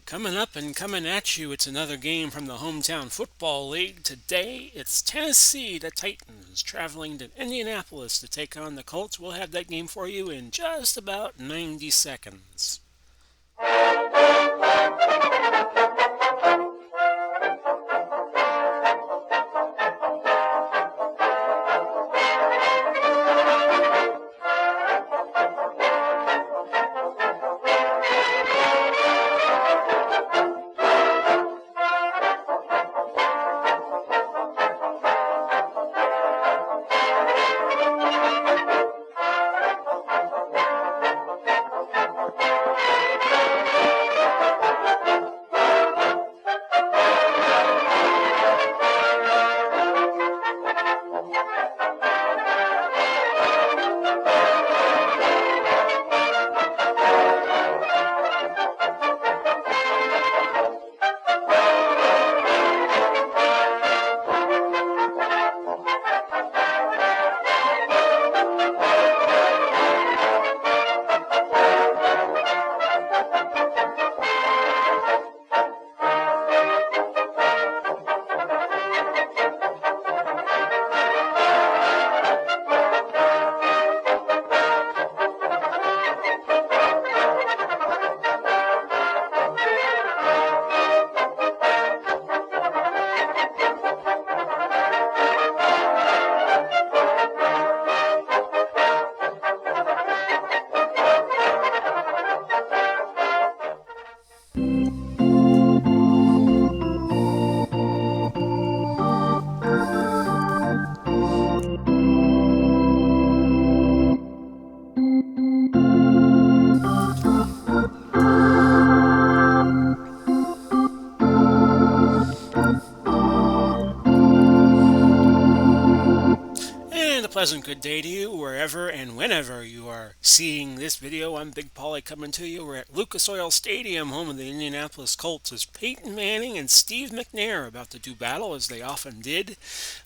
Coming up and coming at you, it's another game from the Hometown Football League. Today, it's Tennessee, the Titans, traveling to Indianapolis to take on the Colts. We'll have that game for you in just about 90 seconds. Pleasant good day to you wherever and whenever you are seeing this video. I'm Big Paulie coming to you. We're at Lucas Oil Stadium, home of the Indianapolis Colts, as Peyton Manning and Steve McNair about to do battle, as they often did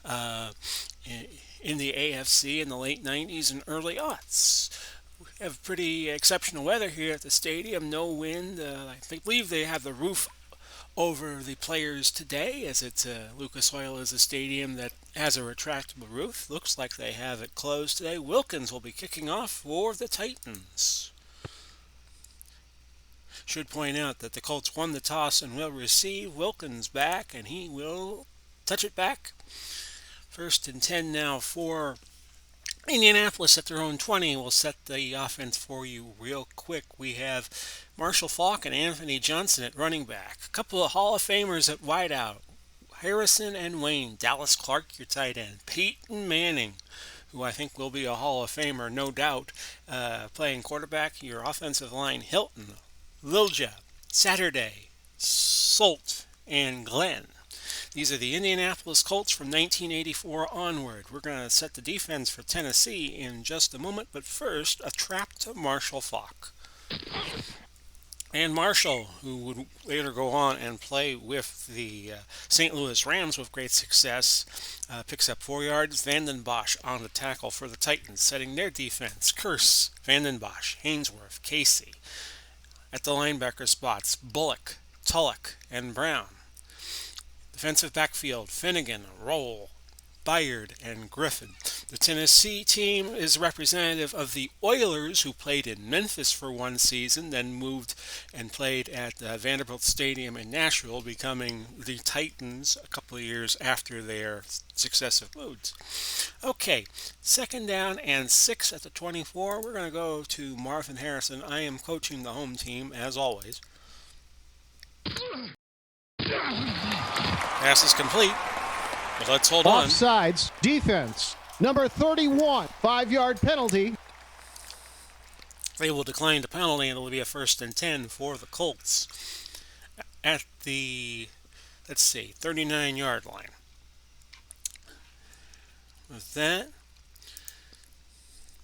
in the AFC in the late 90s and early aughts. We have pretty exceptional weather here at the stadium, no wind. I believe they have the roof over the players today, as it's Lucas Oil is a stadium that has a retractable roof. Looks like they have it closed today. Wilkins will be kicking off for the Titans. Should point out that the Colts won the toss and will receive. Wilkins back, and he will touch it back. 1st and 10 now for Indianapolis at their own 20. Will set the offense for you real quick. We have Marshall Faulk and Anthony Johnson at running back. A couple of Hall of Famers at wideout. Harrison and Wayne. Dallas Clark, your tight end. Peyton Manning, who I think will be a Hall of Famer, no doubt, playing quarterback. Your offensive line, Hilton, Lilja, Saturday, Solt, and Glenn. These are the Indianapolis Colts from 1984 onward. We're going to set the defense for Tennessee in just a moment, but first, a trap to Marshall Faulk. And Marshall, who would later go on and play with the St. Louis Rams with great success, picks up 4 yards. Vanden Bosch on the tackle for the Titans, setting their defense. Curse, Vanden Bosch, Hainsworth, Casey. At the linebacker spots, Bullock, Tulloch, and Brown. Defensive backfield, Finnegan, Roll, Byard, and Griffin. The Tennessee team is representative of the Oilers, who played in Memphis for one season, then moved and played at Vanderbilt Stadium in Nashville, becoming the Titans a couple of years after their successive moves. Okay, 2nd down and 6 at the 24. We're going to go to Marvin Harrison. I am coaching the home team, as always. Pass is complete, but let's hold on. Offsides, defense, number 31, 5-yard penalty. They will decline the penalty, and it will be a 1st and 10 for the Colts at the, 39-yard line. With that,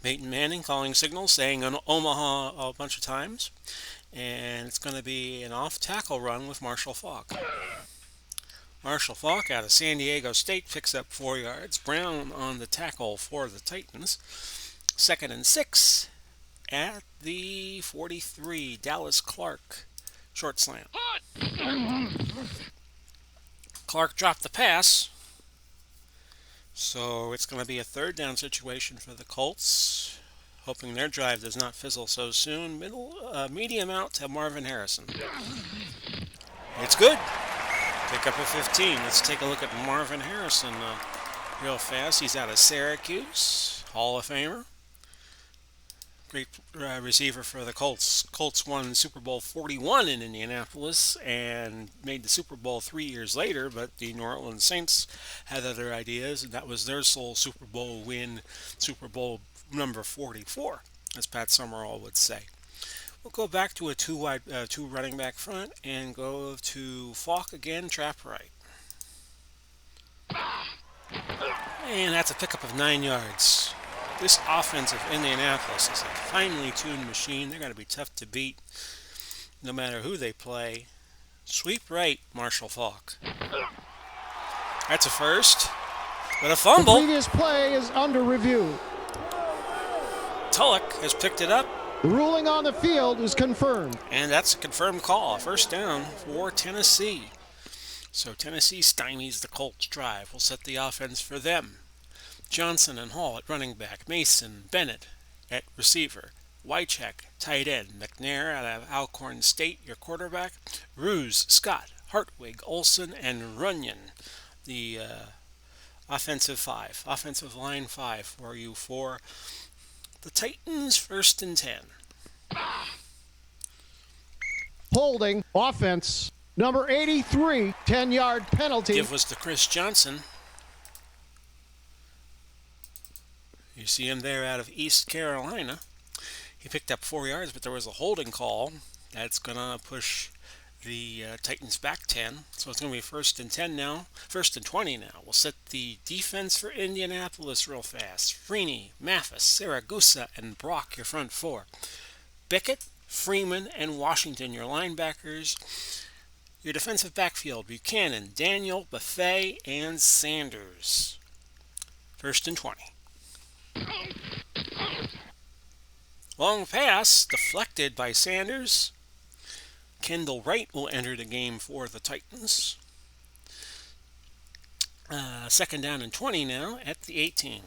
Peyton Manning calling signals, saying Omaha a bunch of times, and it's going to be an off-tackle run with Marshall Faulk. Marshall Faulk out of San Diego State picks up 4 yards. Brown on the tackle for the Titans. 2nd and 6 at the 43. Dallas Clark, short slant. Clark dropped the pass. So it's going to be a third down situation for the Colts, hoping their drive does not fizzle so soon. Medium out to Marvin Harrison. It's good. Pick up a 15. Let's take a look at Marvin Harrison real fast. He's out of Syracuse, Hall of Famer. Great receiver for the Colts. Colts won Super Bowl 41 in Indianapolis and made the Super Bowl 3 years later, but the New Orleans Saints had other ideas, and that was their sole Super Bowl win, Super Bowl number 44, as Pat Summerall would say. We'll go back to a two running back front and go to Falk again, trap right. And that's a pickup of 9 yards. This offense of Indianapolis is a finely tuned machine. They're going to be tough to beat no matter who they play. Sweep right, Marshall Falk. That's a first, but a fumble. The previous play is under review. Tulloch has picked it up. The ruling on the field is confirmed. And that's a confirmed call. First down for Tennessee. So Tennessee stymies the Colts drive. We'll set the offense for them. Johnson and Hall at running back. Mason, Bennett at receiver. Wycheck, tight end. McNair out of Alcorn State, your quarterback. Ruse, Scott, Hartwig, Olson, and Runyon, the offensive line five for you for the Titans. 1st and 10. Holding offense. Number 83, 10-yard penalty. Give was to Chris Johnson. You see him there out of East Carolina. He picked up 4 yards, but there was a holding call. That's going to push the Titans back 10. So it's going to be 1st and 10 now. 1st and 20 now. We'll set the defense for Indianapolis real fast. Freeney, Mathis, Saragusa, and Brock, your front four. Bickett, Freeman, and Washington, your linebackers. Your defensive backfield, Buchanan, Daniel, Buffet, and Sanders. 1st and 20. Long pass, deflected by Sanders. Kendall Wright will enter the game for the Titans. 2nd down and 20 now at the 18.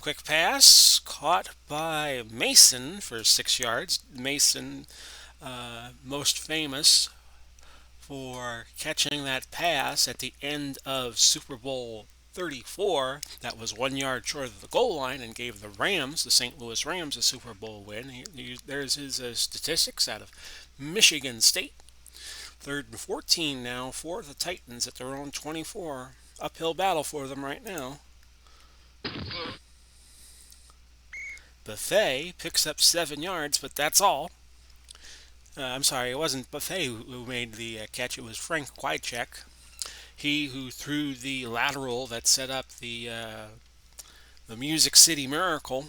Quick pass, caught by Mason for 6 yards. Mason, most famous for catching that pass at the end of Super Bowl 34. That was 1 yard short of the goal line and gave the Rams, the St. Louis Rams, a Super Bowl win. There's his statistics out of Michigan State. 3rd and 14 now for the Titans at their own 24. Uphill battle for them right now. Buffet picks up 7 yards, but that's all. I'm sorry, it wasn't Buffet who made the catch. It was Frank Wycheck. He who threw the lateral that set up the Music City Miracle.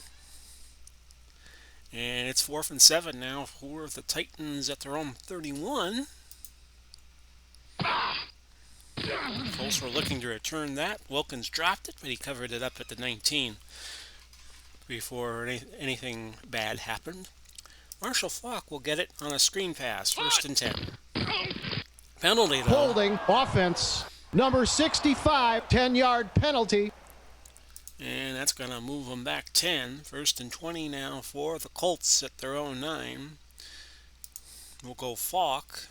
And it's 4th and 7 now for the Titans at their own 31. Colts were looking to return that. Wilkins dropped it, but he covered it up at the 19 before anything bad happened. Marshall Falk will get it on a screen pass. 1st and 10. Penalty, though. Holding offense. Number 65, 10-yard penalty. And that's going to move them back 10. 1st and 20 now for the Colts at their own 9. We'll go Falk.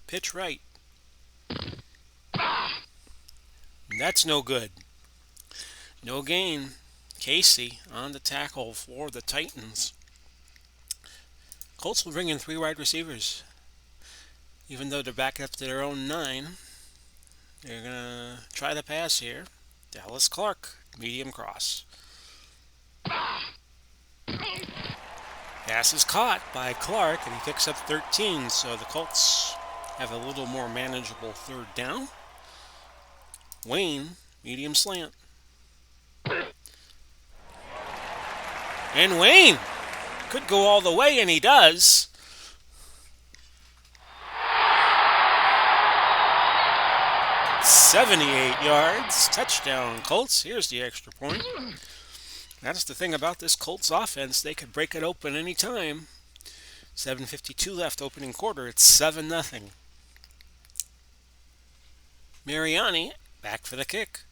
Pitch right. And that's no good. No gain. Casey on the tackle for the Titans. Colts will bring in 3 wide receivers. Even though they're back up to their own 9, they're going to try the pass here. Dallas Clark, medium cross. Pass is caught by Clark, and he picks up 13, so the Colts have a little more manageable 3rd down. Wayne, medium slant. And Wayne could go all the way, and he does. "78 yards, touchdown Colts." Here's the extra point. That's the thing about this Colts offense. They could break it open any time. 7:52 left, opening quarter. It's 7-0. Mariani back for the kick.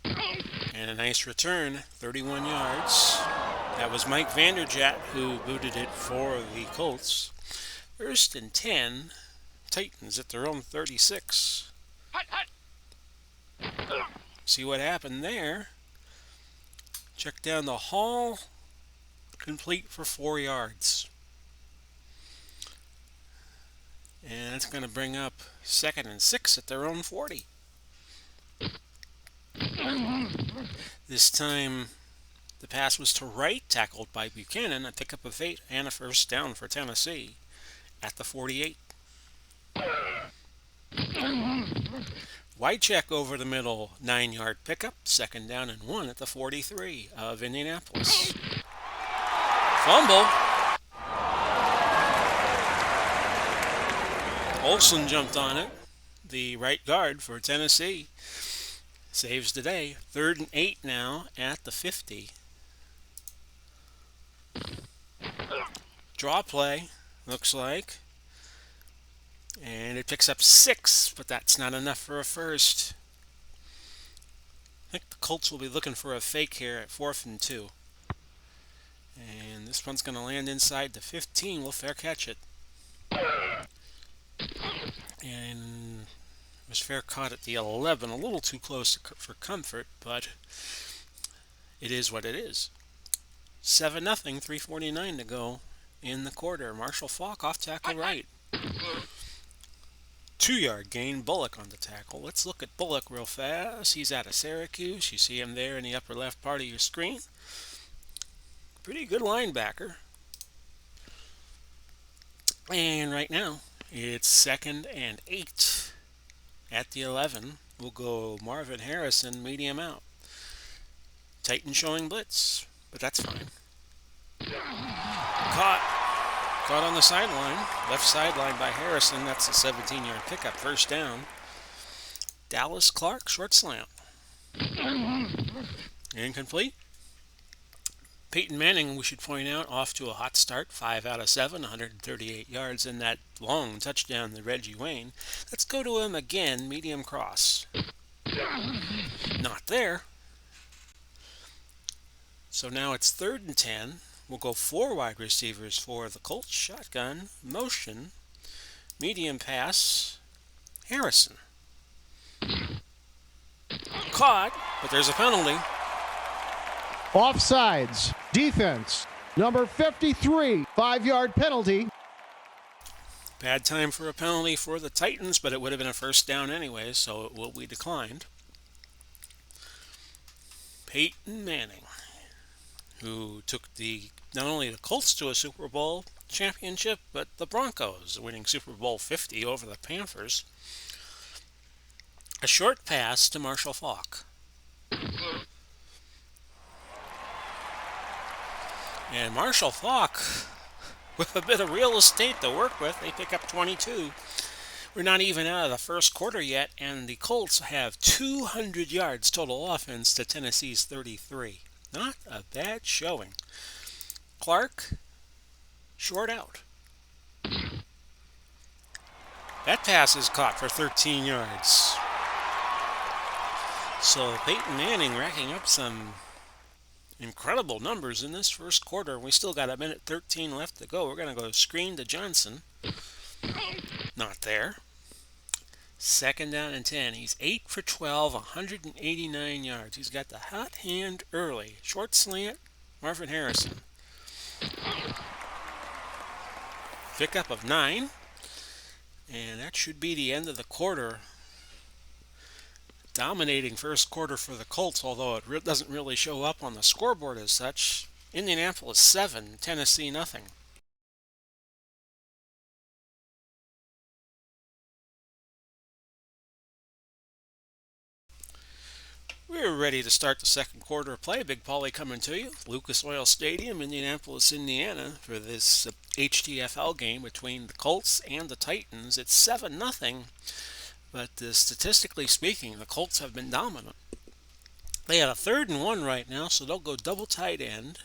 And a nice return, 31 yards. That was Mike Vanderjagt who booted it for the Colts. First and 10, Titans at their own 36. See what happened there. Check down the hall, complete for 4 yards. And it's going to bring up 2nd and 6 at their own 40. This time the pass was to Wright, tackled by Buchanan, a pickup of 8 and a first down for Tennessee at the 48. Wycheck over the middle, 9-yard pickup, 2nd down and 1 at the 43 of Indianapolis. Fumble. Olsen jumped on it, the right guard for Tennessee. Saves the day. 3rd and 8 now at the 50. Draw play, looks like. And it picks up 6, but that's not enough for a first. I think the Colts will be looking for a fake here at 4th and 2. And this one's going to land inside the 15. We'll fair catch it. And it was fair caught at the 11. A little too close for comfort, but it is what it is. 7-0, 3:49 to go in the quarter. Marshall Faulk off tackle right. 2-yard gain, Bullock on the tackle. Let's look at Bullock real fast. He's out of Syracuse. You see him there in the upper left part of your screen. Pretty good linebacker. And right now, it's 2nd and 8 at the 11. We'll go Marvin Harrison, medium out. Titans showing blitz, but that's fine. Caught on the sideline, left sideline by Harrison. That's a 17-yard pickup, first down. Dallas Clark, short slant. Incomplete. Peyton Manning, we should point out, off to a hot start, 5 out of 7, 138 yards in that long touchdown to Reggie Wayne. Let's go to him again, medium cross. Not there. So now it's 3rd and 10. We'll go 4 wide receivers for the Colts. Shotgun, motion, medium pass, Harrison. Caught, but there's a penalty. Offsides. Defense. Number 53. 5-yard penalty. Bad time for a penalty for the Titans, but it would have been a first down anyway, so it will be declined. Peyton Manning, who took not only the Colts to a Super Bowl championship, but the Broncos, winning Super Bowl 50 over the Panthers. A short pass to Marshall Faulk. And Marshall Faulk, with a bit of real estate to work with, they pick up 22. We're not even out of the first quarter yet, and the Colts have 200 yards total offense to Tennessee's 33. Not a bad showing. Clark, short out. That pass is caught for 13 yards. So Peyton Manning racking up some incredible numbers in this first quarter. We still got 1:13 left to go. We're going to go screen to Johnson. Not there. 2nd down and 10. He's 8 for 12, 189 yards. He's got the hot hand early. Short slant, Marvin Harrison. Pickup of 9. And that should be the end of the quarter. Dominating first quarter for the Colts, although it doesn't really show up on the scoreboard as such. Indianapolis 7, Tennessee nothing. We're ready to start the second quarter of play. Big Paulie coming to you. Lucas Oil Stadium, Indianapolis, Indiana, for this HTFL game between the Colts and the Titans. It's 7-0, but statistically speaking, the Colts have been dominant. They had a 3rd and 1 right now, so they'll go double tight end.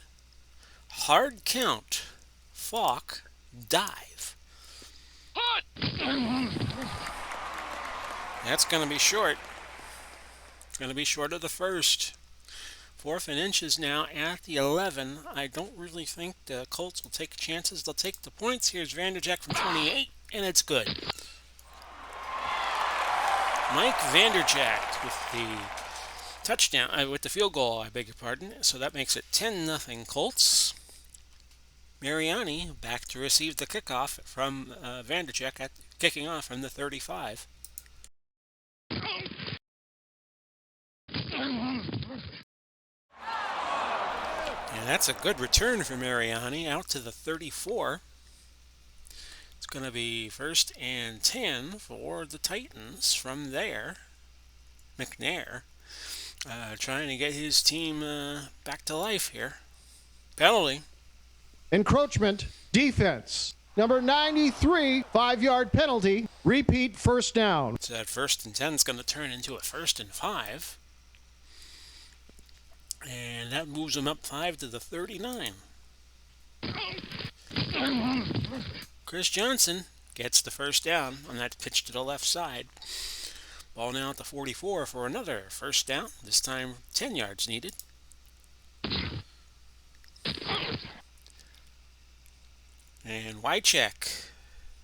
Hard count. Falk. Dive. That's going to be short. It's going to be short of the first. 4th and inches now at the 11. I don't really think the Colts will take chances. They'll take the points. Here's Vanderjagt from 28, and it's good. Mike Vanderjagt with the touchdown, with the field goal, I beg your pardon. So that makes it 10-0 Colts. Mariani back to receive the kickoff from Vanderjagt kicking off from the 35. And that's a good return for Mariani out to the 34. It's going to be 1st and 10 for the Titans from there. McNair trying to get his team back to life here. Penalty. Encroachment, defense. Number 93, 5-yard penalty. Repeat first down. So that 1st and 10 is going to turn into a 1st and 5. And that moves them up 5 to the 39. Chris Johnson gets the first down on that pitch to the left side. Ball now at the 44 for another first down. This time 10 yards needed. And Wycheck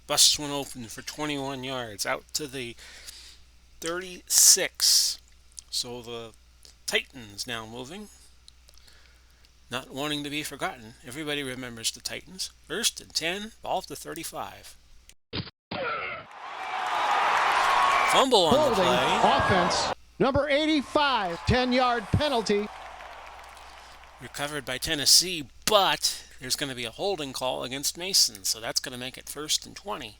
busts one open for 21 yards out to the 36. So the Titans now moving. Not wanting to be forgotten. Everybody remembers the Titans. 1st and 10, ball to 35. Fumble on Holding, the play. offense. Number 85, 10-yard penalty. Recovered by Tennessee, but there's going to be a holding call against Mason, so that's going to make it 1st and 20.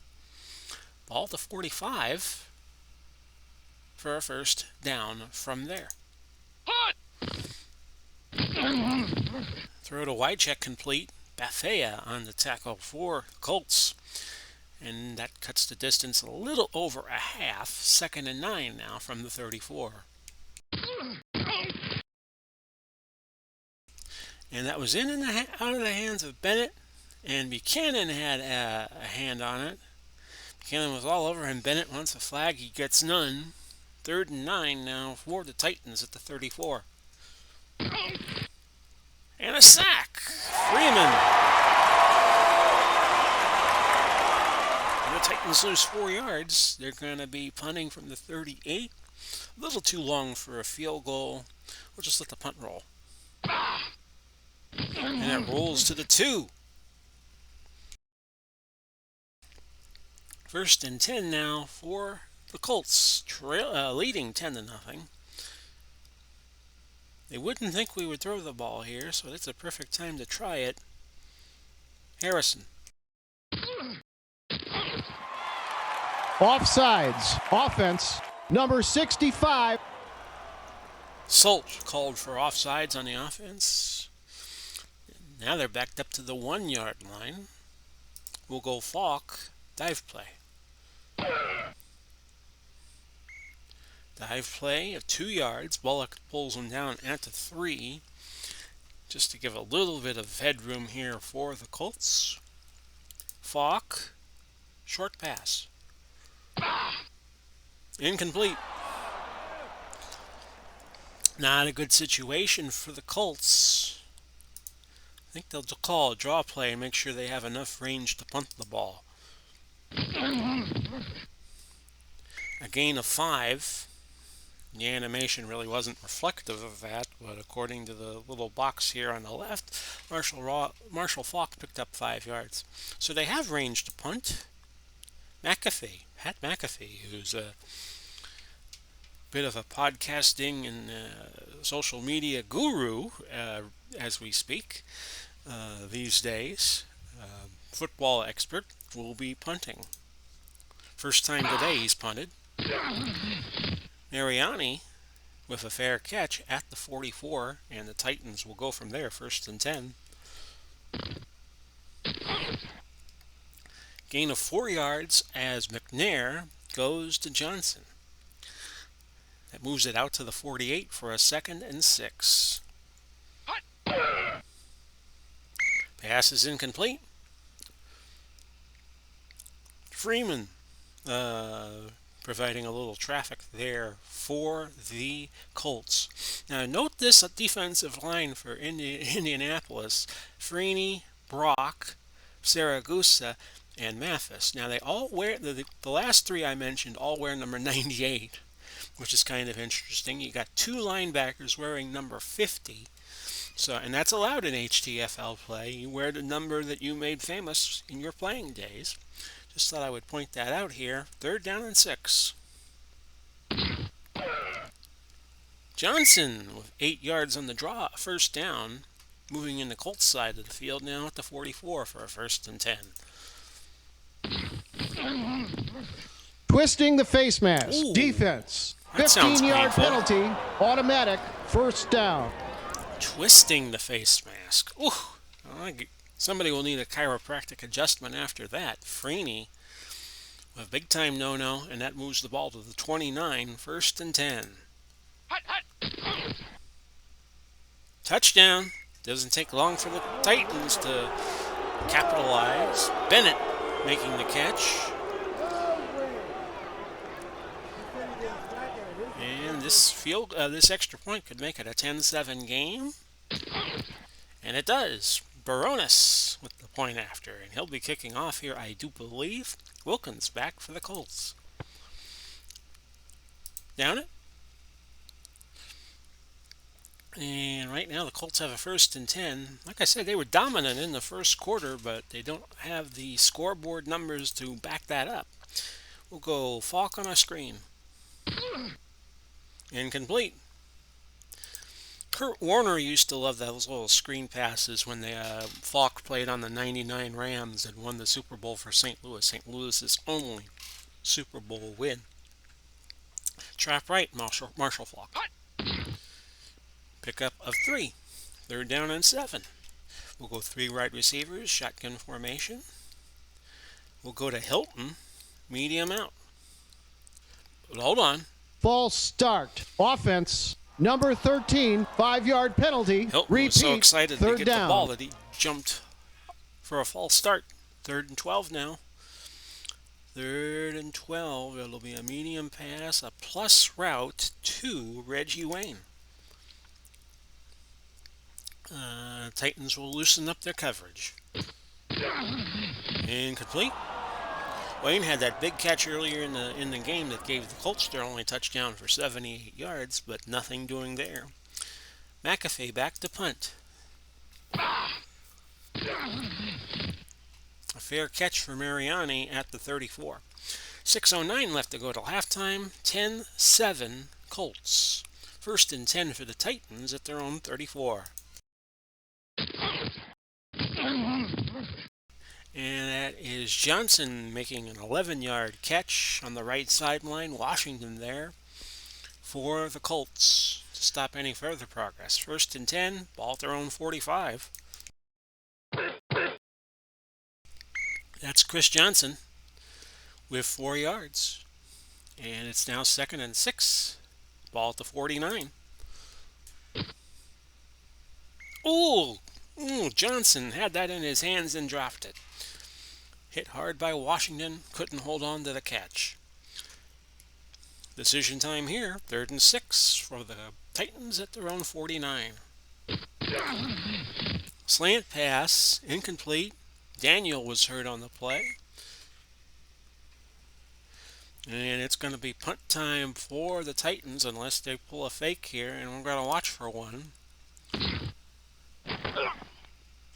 Ball to 45 for a first down from there. Throw to Wycheck complete. Bafea on the tackle for Colts. And that cuts the distance a little over a half. 2nd and 9 now from the 34. And that was in and out of the hands of Bennett. And Buchanan had a hand on it. Buchanan was all over him. Bennett wants a flag. He gets none. 3rd and 9 now for the Titans at the 34. And a sack. Freeman. And the Titans lose 4 yards. They're going to be punting from the 38. A little too long for a field goal. We'll just let the punt roll. And it rolls to the 2. 1st and 10 now for the Colts, leading 10-0. They wouldn't think we would throw the ball here, so it's a perfect time to try it. Harrison. Offsides, offense. Number 65. Solt called for offsides on the offense. Now they're backed up to the 1-yard line. We'll go Falk, dive play. Dive play of 2 yards. Bullock pulls him down at the 3. Just to give a little bit of headroom here for the Colts. Falk, short pass. Incomplete. Not a good situation for the Colts. I think they'll call a draw play and make sure they have enough range to punt the ball. A gain of 5. The animation really wasn't reflective of that, but according to the little box here on the left, Marshall Falk picked up 5 yards. So they have range to punt. Pat McAfee, who's a bit of a podcasting and social media guru as we speak these days, football expert, will be punting. First time today he's punted. Mariani with a fair catch at the 44, and the Titans will go from there, 1st and 10. Gain of 4 yards as McNair goes to Johnson. That moves it out to the 48 for a 2nd and 6. Pass is incomplete. Freeman providing a little traffic there for the Colts. Now, note this defensive line for Indianapolis: Freeney, Brock, Saragusa, and Mathis. Now, they all wear the last three I mentioned all wear number 98, which is kind of interesting. You got two linebackers wearing number 50. So, and that's allowed in HTFL play. You wear the number that you made famous in your playing days. Just thought I would point that out here. 3rd down and 6. Johnson with 8 yards on the draw, 1st down. Moving in the Colts side of the field now at the 44 for a 1st and 10. Twisting the face mask. Ooh, Defense. that sounds 15-yard painful. penalty. Automatic. 1st down. Twisting the face mask. Ooh, somebody will need a chiropractic adjustment after that. Freeney with a big time no-no, and that moves the ball to the 29, 1st and 10. Touchdown. Doesn't take long for the Titans to capitalize. Bennett making the catch. And this extra point could make it a 10-7 game. And it does. Baronis with the point after. And he'll be kicking off here, I do believe. Wilkins back for the Colts. Down it. And right now the Colts have a 1st and 10. Like I said, they were dominant in the first quarter, but they don't have the scoreboard numbers to back that up. We'll go Falk on our screen. Incomplete. Kurt Warner used to love those little screen passes when Falk played on the 99 Rams and won the Super Bowl for St. Louis. St. Louis's only Super Bowl win. Trap right, Marshall Falk. Pickup of 3. 3rd down and 7. We'll go 3 wide receivers, shotgun formation. We'll go to Hilton, medium out. But hold on. False start. Offense. Number 13. 5-yard penalty. Hilton Repeat. was so excited to 3rd get down. the ball that he jumped for a false start. 3rd and 12 now. 3rd and 12. It'll be a medium pass, a plus route to Reggie Wayne. Titans will loosen up their coverage. Incomplete. Wayne had that big catch earlier in the game that gave the Colts their only touchdown for 78 yards, but nothing doing there. McAfee back to punt. A fair catch for Mariani at the 34. 6:09 left to go till halftime. 10-7 Colts. 1st and 10 for the Titans at their own 34. And that is Johnson making an 11-yard catch on the right sideline. Washington there for the Colts to stop any further progress. 1st and 10, ball at their own 45. That's Chris Johnson with 4 yards. And it's now 2nd and 6, ball at the 49. Ooh, Johnson had that in his hands and dropped it. Hit hard by Washington, couldn't hold on to the catch. Decision time here, 3rd and 6 for the Titans at their own 49. Slant pass, incomplete. Daniel was hurt on the play. And it's going to be punt time for the Titans unless they pull a fake here, and we're going to watch for one.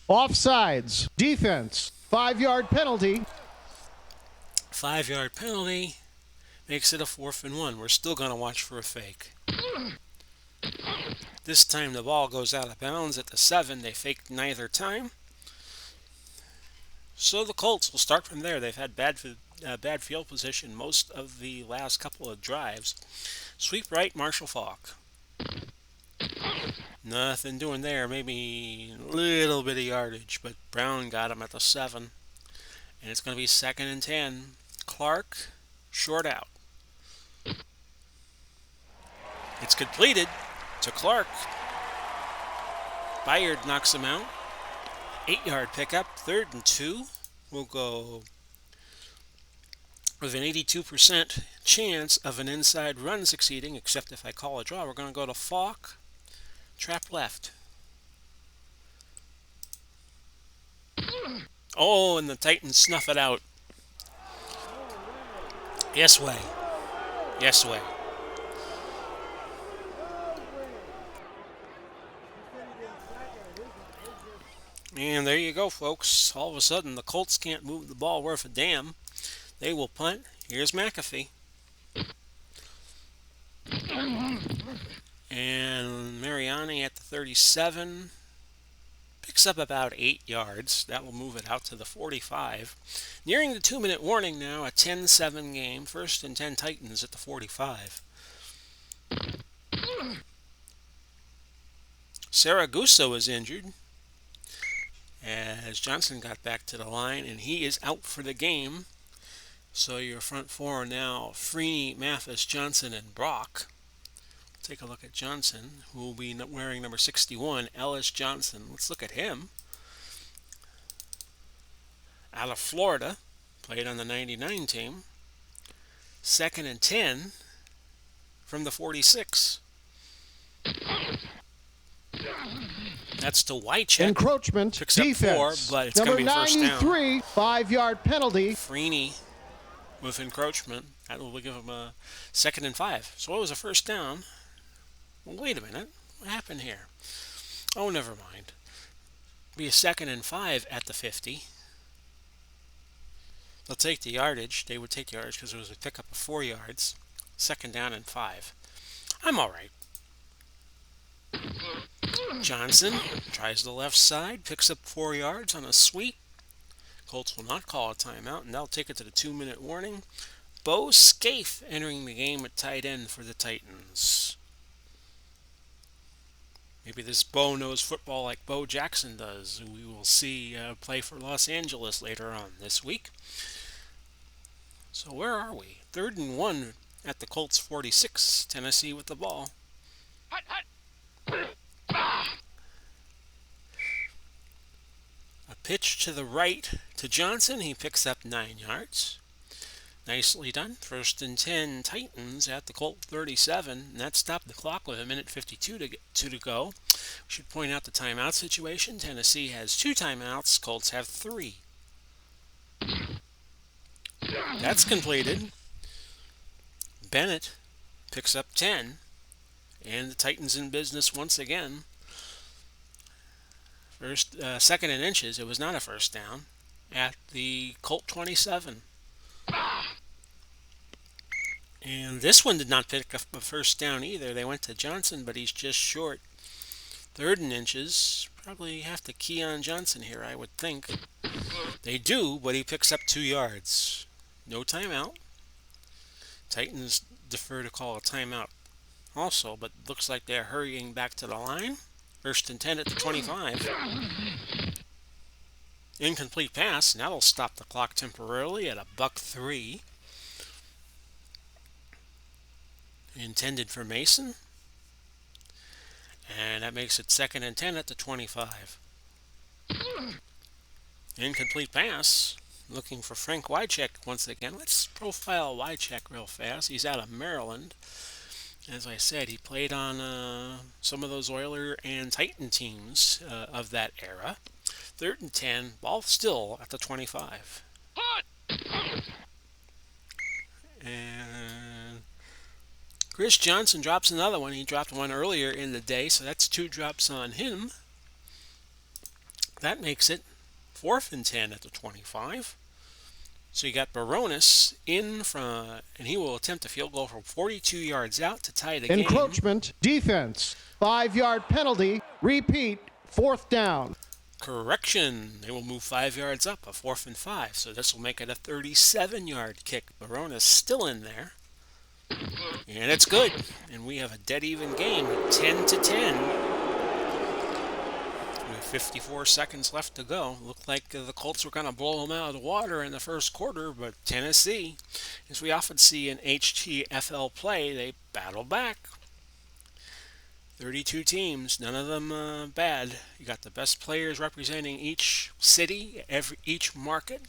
Offsides. Defense. 5-yard penalty. 5-yard penalty makes it a 4th and 1. We're still going to watch for a fake. This time the ball goes out of bounds at the 7. They faked neither time. So the Colts will start from there. They've had bad field position most of the last couple of drives. Sweep right, Marshall Falk. Nothing doing there. Maybe a little bit of yardage, but Brown got him at the 7. And it's going to be 2nd and 10. Clark, short out. It's completed to Clark. Byard knocks him out. 8-yard pickup, 3rd and 2. We'll go with an 82% chance of an inside run succeeding, except if I call a draw. We're going to go to Falk, trap left. Oh, and the Titans snuff it out. Yes way. Yes way. And there you go, folks. All of a sudden, the Colts can't move the ball worth a damn. They will punt. Here's McAfee. And Mariani at the 37 picks up about 8 yards. That will move it out to the 45. Nearing the 2-minute warning now, a 10-7 game. 1st and 10 Titans at the 45. Saragusa was injured as Johnson got back to the line, and he is out for the game. So your front four now, Freeney, Mathis, Johnson, and Brock. Take a look at Johnson, who will be wearing number 61, Ellis Johnson. Let's look at him. Out of Florida, played on the 99 team. 2nd and 10 from the 46. That's to Wycheck. Encroachment. Picks up defense. 4, but it's going to be a first down. Number 93, 5-yard penalty. Freeney with encroachment. That will give him a 2nd and 5. So it was a first down. Well, wait a minute. What happened here? Oh, never mind. Be a 2nd and 5 at the 50. They'll take the yardage. They would take the yardage because it was a pickup of 4 yards. 2nd down and 5. I'm all right. Johnson tries the left side, picks up 4 yards on a sweep. Colts will not call a timeout, and they'll take it to the 2-minute warning. Bo Scaife entering the game at tight end for the Titans. Maybe this Bo knows football like Bo Jackson does, who we will see play for Los Angeles later on this week. So where are we? 3rd and 1 at the Colts 46. Tennessee with the ball. Hut, hut. A pitch to the right to Johnson. He picks up 9 yards. Nicely done. 1st and 10 Titans at the Colt 37. And that stopped the clock with 1:52 to go. We should point out the timeout situation. Tennessee has 2 timeouts. Colts have 3. That's completed. Bennett picks up 10. And the Titans in business once again. 2nd and inches. It was not a first down at the Colt 27. And this one did not pick up a first down either. They went to Johnson, but he's just short. 3rd and inches. Probably have to key on Johnson here, I would think. They do, but he picks up 2 yards. No timeout. Titans defer to call a timeout also, but looks like they're hurrying back to the line. 1st and 10 at the 25. Incomplete pass. Now that'll stop the clock temporarily at $1.03. Intended for Mason. And that makes it 2nd and 10 at the 25. Incomplete pass. Looking for Frank Wycheck once again. Let's profile Wycheck real fast. He's out of Maryland. As I said, he played on some of those Oiler and Titan teams of that era. 3rd and 10, ball still at the 25. And Chris Johnson drops another one. He dropped one earlier in the day, so that's 2 drops on him. That makes it 4th and 10 at the 25. So you got Baronis in from, and he will attempt a field goal from 42 yards out to tie the game. Encroachment. Defense. 5-yard penalty. Repeat. 4th down. Correction. They will move 5 yards up, a 4th and 5. So this will make it a 37-yard kick. Baronis still in there. And it's good. And we have a dead even game, 10-10. With 54 seconds left to go. Looked like the Colts were going to blow them out of the water in the first quarter, but Tennessee, as we often see in HTFL play, they battle back. 32 teams, none of them bad. You got the best players representing each city, each market.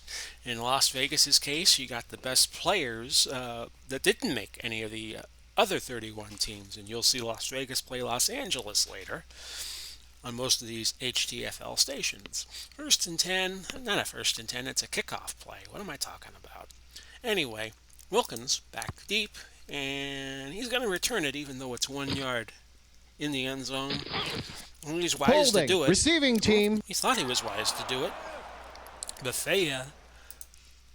In Las Vegas's case, you got the best players that didn't make any of the other 31 teams, and you'll see Las Vegas play Los Angeles later on most of these HTFL stations. First and 10, not a first and 10, it's a kickoff play. What am I talking about? Anyway, Wilkins back deep, and he's going to return it even though it's 1 yard in the end zone. And he's wise Holding. to do it. Receiving team. He thought he was wise to do it. Bethea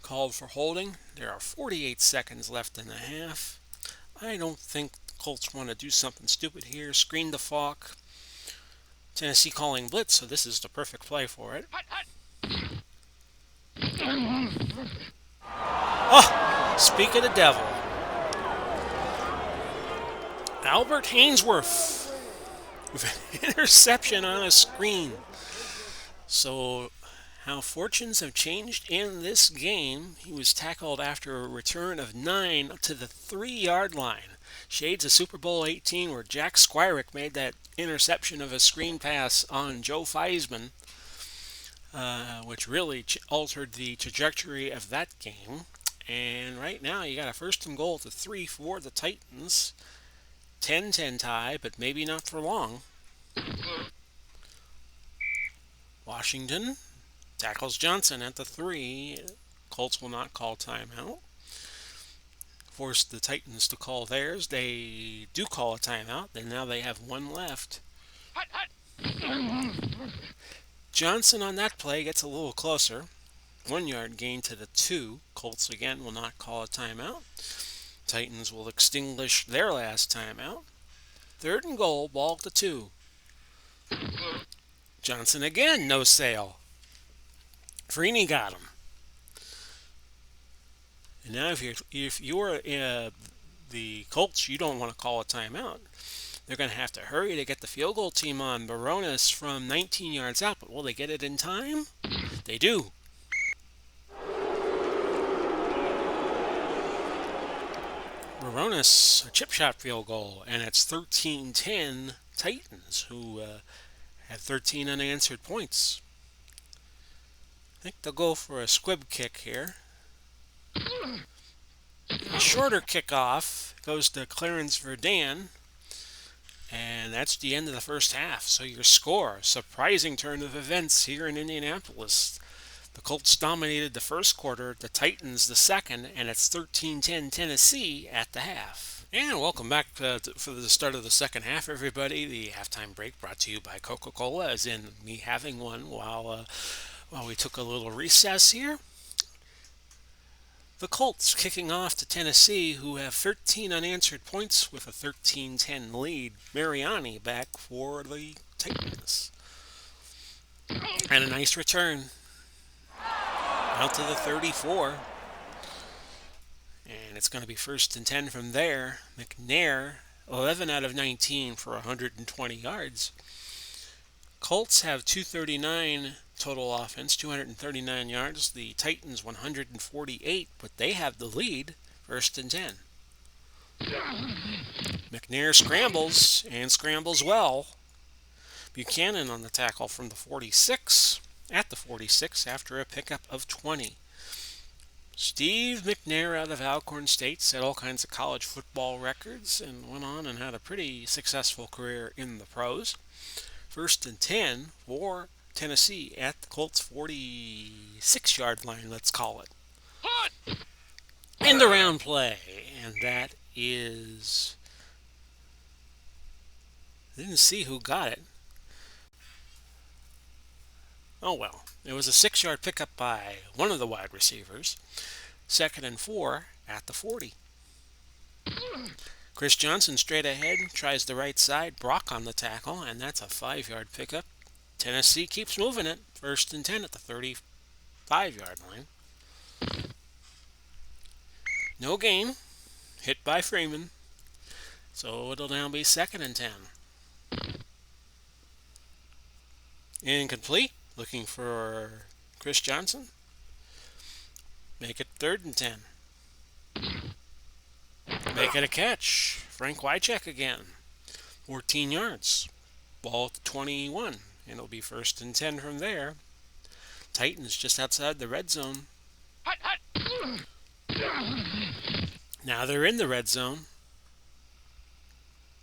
called for holding. There are 48 seconds left in the half. I don't think the Colts want to do something stupid here. Screen the Falk. Tennessee calling blitz, so this is the perfect play for it. Oh, speak of the devil. Albert Hainsworth with an interception on a screen. So how fortunes have changed in this game. He was tackled after a return of 9 to the 3-yard line. Shades of Super Bowl 18 where Jack Squirick made that interception of a screen pass on Joe Theismann, which really altered the trajectory of that game. And right now you got a first and goal to 3 for the Titans. 10-10 tie, but maybe not for long. Washington tackles Johnson at the 3. Colts will not call timeout. Force the Titans to call theirs. They do call a timeout, and now they have one left. Johnson on that play gets a little closer. 1 yard gain to the 2. Colts again will not call a timeout. Titans will extinguish their last timeout. Third and goal, ball to 2. Johnson again, no sale. Freeney got him. And now if you're the Colts, you don't want to call a timeout. They're going to have to hurry to get the field goal team on. Barones from 19 yards out, but will they get it in time? They do. Barones, a chip shot field goal, and it's 13-10 Titans, who have 13 unanswered points. I think they'll go for a squib kick here. A shorter kickoff goes to Clarence Verdun, and that's the end of the first half. So your score, surprising turn of events here in Indianapolis. The Colts dominated the first quarter, the Titans the second, and it's 13-10 Tennessee at the half. And welcome back for the start of the second half, everybody. The halftime break brought to you by Coca-Cola, as in me having one while we took a little recess here. The Colts kicking off to Tennessee, who have 13 unanswered points with a 13-10 lead. Mariani back for the Titans. And a nice return. Out to the 34. And it's going to be first and 10 from there. McNair, 11 out of 19 for 120 yards. Colts have 239 total offense, 239 yards. The Titans 148, but they have the lead, first and 10. McNair scrambles, and scrambles well. Buchanan on the tackle from the 46, at the 46 after a pickup of 20. Steve McNair out of Alcorn State set all kinds of college football records and went on and had a pretty successful career in the pros. First and 10 for Tennessee at the Colts 46-yard line, let's call it. End around play, and that is... I didn't see who got it. Oh well, it was a 6-yard pickup by one of the wide receivers. Second and 4 at the 40. Chris Johnson straight ahead, tries the right side. Brock on the tackle, and that's a 5-yard pickup. Tennessee keeps moving it. First and 10 at the 35-yard line. No gain. Hit by Freeman. So it'll now be second and 10. Incomplete. Looking for Chris Johnson. Make it third and 10. Make it a catch. Frank Wycheck again. 14 yards. Ball at 21. And it'll be 1st and 10 from there. Titans just outside the red zone. Now they're in the red zone.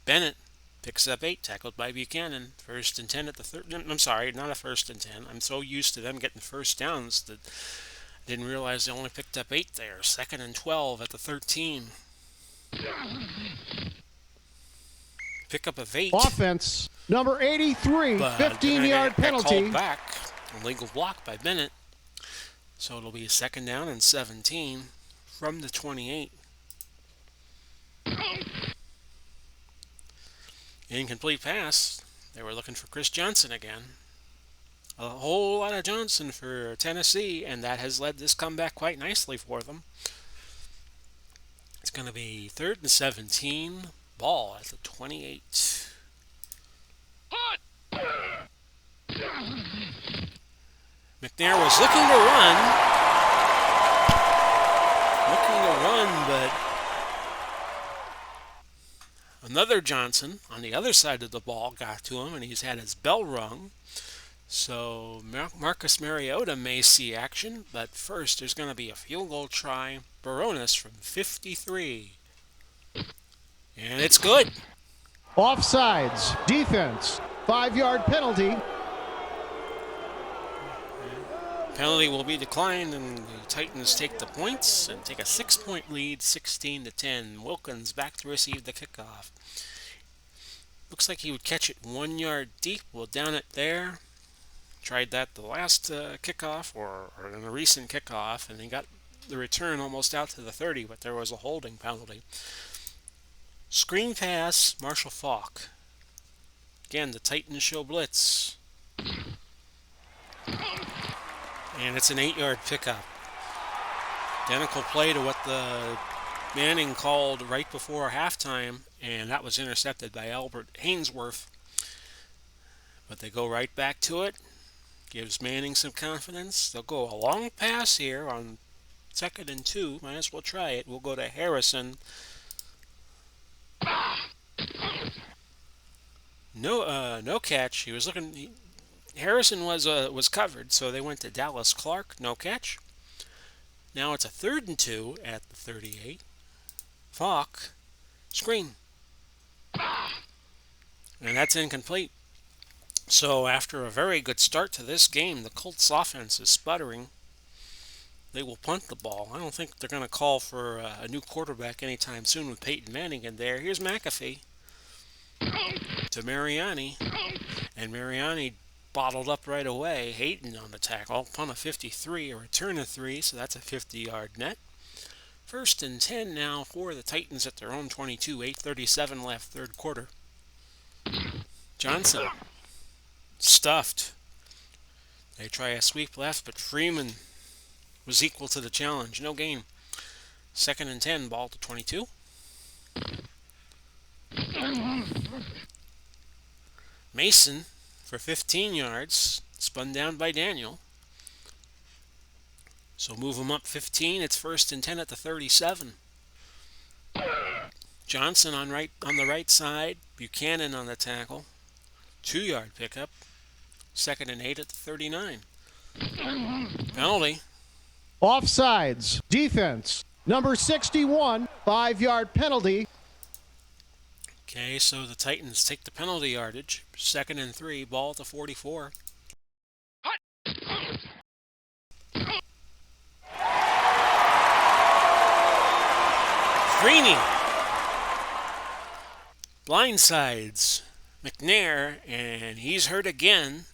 Bennett picks up 8, tackled by Buchanan. 1st and 10 at the third. I'm sorry, not a 1st and 10. I'm so used to them getting first downs that I didn't realize they only picked up 8 there. 2nd and 12 at the 13. Pickup of 8. Offense, number 83, But 15-yard penalty. Called back. Illegal block by Bennett. So it'll be a 2nd down and 17 from the 28. Incomplete pass. They were looking for Chris Johnson again. A whole lot of Johnson for Tennessee, and that has led this comeback quite nicely for them. It's going to be 3rd and 17. Ball at the 28. McNair was looking to run, but another Johnson on the other side of the ball got to him, and he's had his bell rung. So Marcus Mariota may see action, but first there's going to be a field goal try. Baronis from 53. And it's good. Offsides, defense, 5-yard penalty. Penalty will be declined, and the Titans take the points and take a 6-point lead, 16-10. Wilkins back to receive the kickoff. Looks like he would catch it 1 yard deep. We'll down it there. Tried that the last kickoff or in a recent kickoff, and he got the return almost out to the 30, but there was a holding penalty. Screen pass, Marshall Faulk. Again, the Titans show blitz. And it's an 8-yard pickup. Identical play to what the Manning called right before halftime, and that was intercepted by Albert Hainsworth. But they go right back to it. Gives Manning some confidence. They'll go a long pass here on 2nd and 2. Might as well try it. We'll go to Harrison. No catch. He was looking. Harrison was covered, so they went to Dallas Clark. No catch. Now it's a 3rd and 2 at the 38. Faulk, screen, and that's incomplete. So after a very good start to this game, the Colts offense is sputtering. They will punt the ball. I don't think they're going to call for a new quarterback anytime soon with Peyton Manning in there. Here's McAfee to Mariani, and Mariani bottled up right away. Hayden on the tackle. Punt of 53, a return of 3, so that's a 50-yard net. 1st and 10 now for the Titans at their own 22. 8:37 left, 3rd quarter. Johnson stuffed. They try a sweep left, but Freeman was equal to the challenge. No gain. 2nd and 10, ball to 22. Mason for 15 yards, spun down by Daniel. So move him up 15. It's 1st and 10 at the 37. Johnson on the right side. Buchanan on the tackle. 2-yard pickup. 2nd and 8 at the 39. Penalty. Offsides, defense, number 61, 5-yard penalty. Okay, so the Titans take the penalty yardage. 2nd and 3, ball at the 44. Freeney blindsides McNair, and he's hurt again.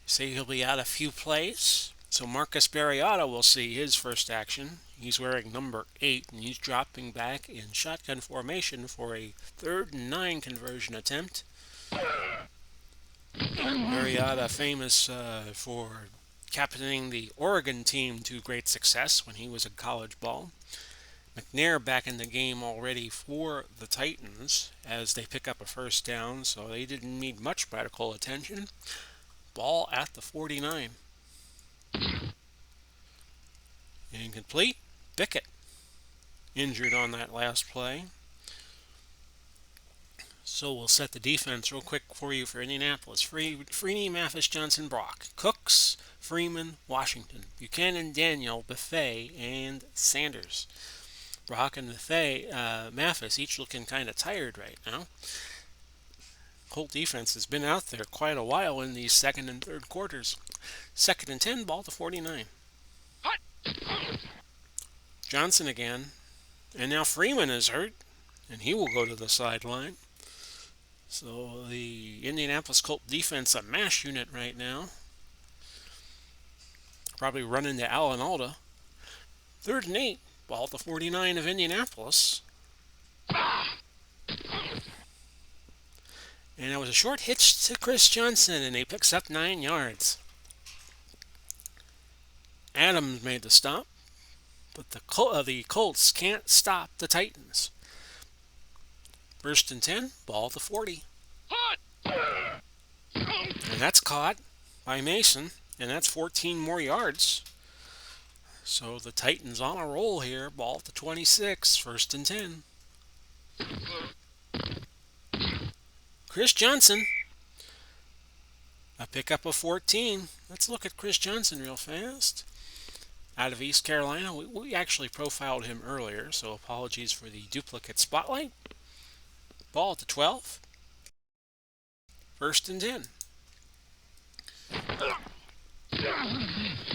Say he'll be out a few plays. So Marcus Mariota will see his first action. He's wearing number 8, and he's dropping back in shotgun formation for a 3rd and 9 conversion attempt. Mariota famous for captaining the Oregon team to great success when he was in college ball. McNair back in the game already for the Titans as they pick up a 1st down, so they didn't need much medical attention. Ball at the 49. Incomplete. Bickett injured on that last play. So we'll set the defense real quick for you for Indianapolis. Freeney, Mathis, Johnson, Brock. Cooks, Freeman, Washington. Buchanan, Daniel, Buffet, and Sanders. Brock and Mathis each looking kind of tired right now. Colt defense has been out there quite a while in these second and third quarters. Second and 10, ball to 49. Johnson again. And now Freeman is hurt, and he will go to the sideline. So the Indianapolis Colt defense, a mash unit right now. Probably run into Alan Alda. Third and 8, ball to 49 of Indianapolis. And it was a short hitch to Chris Johnson, and he picks up 9 yards. Adams made the stop, but the Colts can't stop the Titans. First and 10, ball to 40. And that's caught by Mason, and that's 14 more yards. So the Titans on a roll here, ball to 26, first and 10. Chris Johnson, a pickup of 14. Let's look at Chris Johnson real fast. Out of East Carolina, we actually profiled him earlier, so apologies for the duplicate spotlight. Ball to 12. First and 10.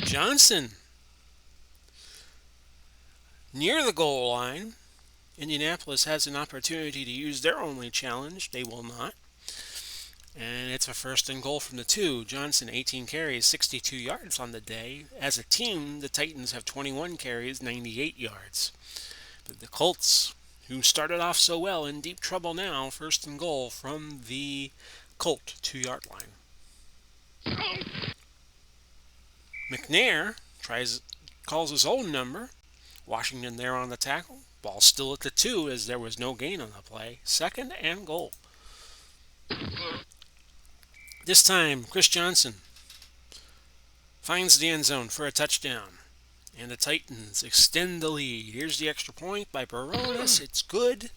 Johnson near the goal line. Indianapolis has an opportunity to use their only challenge. They will not. And it's a first and goal from the 2. Johnson, 18 carries, 62 yards on the day. As a team, the Titans have 21 carries, 98 yards. But the Colts, who started off so well, in deep trouble now. First and goal from the Colt 2-yard line. McNair calls his own number. Washington there on the tackle. Ball still at the 2 as there was no gain on the play. Second and goal. This time, Chris Johnson finds the end zone for a touchdown. And the Titans extend the lead. Here's the extra point by Baronis. It's good.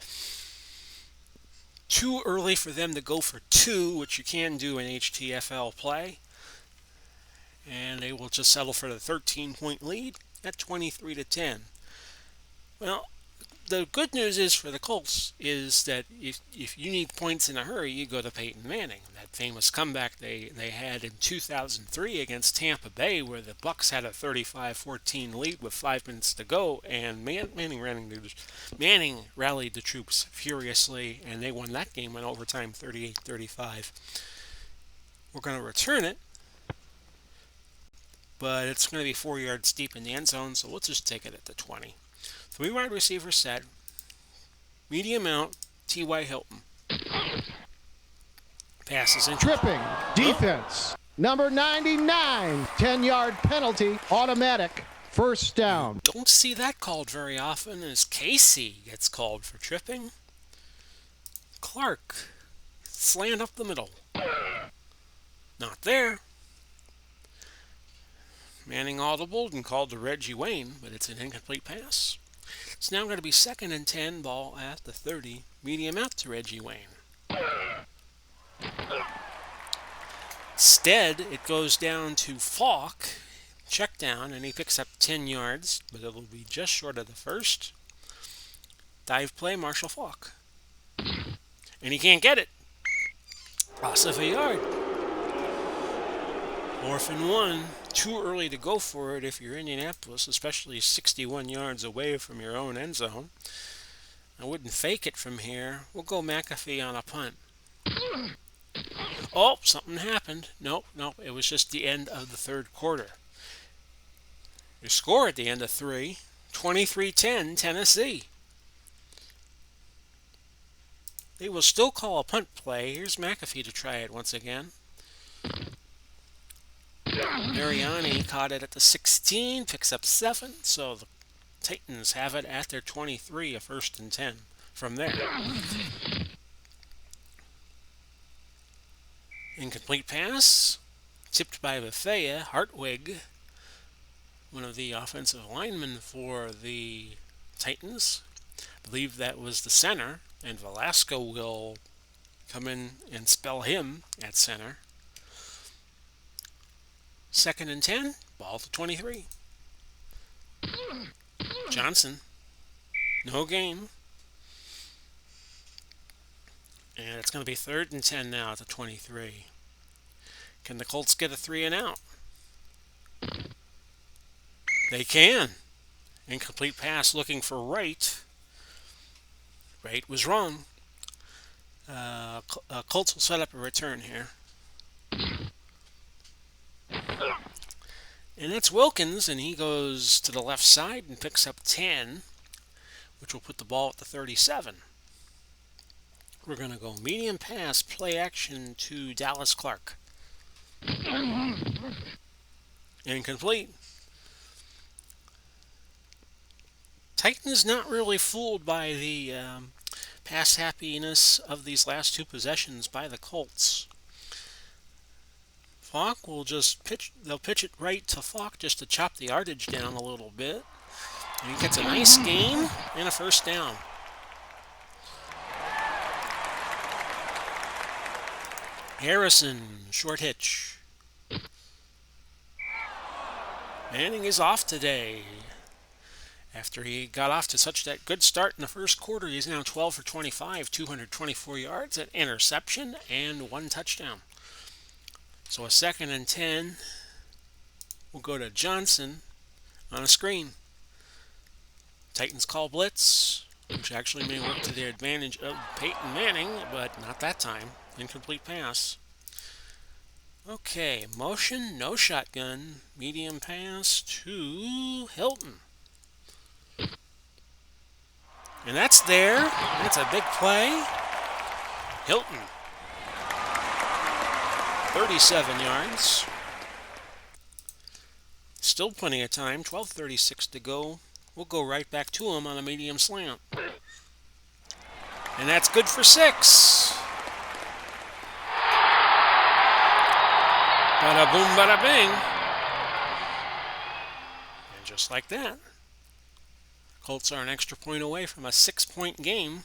Too early for them to go for 2, which you can do in HTFL play. And they will just settle for the 13-point lead at 23-10. Well, the good news is for the Colts is that if you need points in a hurry, you go to Peyton Manning. That famous comeback they had in 2003 against Tampa Bay, where the Bucs had a 35-14 lead with 5 minutes to go, and Manning rallied the troops furiously, and they won that game in overtime, 38-35. We're going to return it, but it's going to be 4 yards deep in the end zone, so let's just take it at the 20. 3 wide receiver set. Medium out. T.Y. Hilton. Passes in. Tripping. Defense. Number 99. 10-yard penalty. Automatic. First down. Don't see that called very often as Casey gets called for tripping. Clark. Slant up the middle. Not there. Manning audible and called to Reggie Wayne, but it's an incomplete pass. It's now going to be second and 10, ball at the 30. Medium out to Reggie Wayne. Instead, it goes down to Falk. Check down, and he picks up 10 yards, but it'll be just short of the first. Dive play, Marshall Falk. And he can't get it. Loss of a yard. 4th and 1. Too early to go for it if you're Indianapolis, especially 61 yards away from your own end zone. I wouldn't fake it from here. We'll go McAfee on a punt. Oh, something happened. Nope, it was just the end of the third quarter. Your score at the end of 3, 23-10, Tennessee. They will still call a punt play. Here's McAfee to try it once again. Mariani caught it at the 16, picks up 7, so the Titans have it at their 23, a first and 10 from there. Incomplete pass, tipped by Bethea. Hartwig, one of the offensive linemen for the Titans. I believe that was the center, and Velasco will come in and spell him at center. 2nd and 10, ball to 23. Johnson, no gain. And it's going to be 3rd and 10 now at the 23. Can the Colts get a 3 and out? They can. Incomplete pass looking for Wright. Wright was wrong. Colts will set up a return here. And it's Wilkins, and he goes to the left side and picks up 10, which will put the ball at the 37. We're going to go medium pass, play action to Dallas Clark. Incomplete. Titans not really fooled by the pass happiness of these last two possessions by the Colts. Falk will just pitch, they'll pitch it right to Falk just to chop the yardage down a little bit. And he gets a nice gain and a first down. Harrison, short hitch. Manning is off today. After he got off to such that good start in the first quarter, he's now 12 for 25, 224 yards, an interception, and 1 touchdown. So a 2nd and 10 will go to Johnson on a screen. Titans call blitz, which actually may work to the advantage of Peyton Manning, but not that time. Incomplete pass. Okay, motion, no shotgun, medium pass to Hilton. And that's there. That's a big play. Hilton. 37 yards. Still plenty of time. 12:36 to go. We'll go right back to him on a medium slant. And that's good for 6. Bada boom, bada bing. And just like that, Colts are an extra point away from a 6-point game.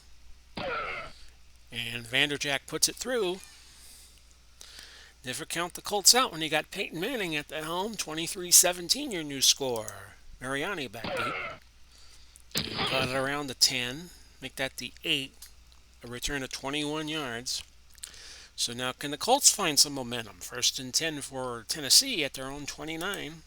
And Vanderjagt puts it through. Never count the Colts out when you got Peyton Manning at the helm. 23-17 your new score. Mariani back deep. Got it around the 10. Make that the 8. A return of 21 yards. So now can the Colts find some momentum? 1st and 10 for Tennessee at their own 29.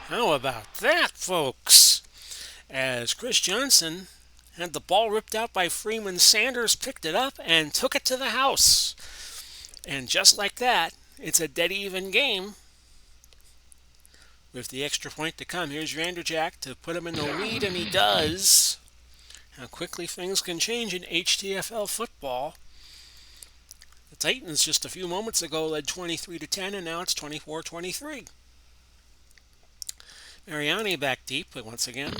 How about that, folks? As Chris Johnson had the ball ripped out by Freeman, Sanders picked it up and took it to the house. And just like that, it's a dead even game. With the extra point to come, here's Vanderjagt to put him in the lead, and he does. How quickly things can change in HTFL football. The Titans just a few moments ago led 23-10, and now it's 24-23. Mariani back deep, but once again.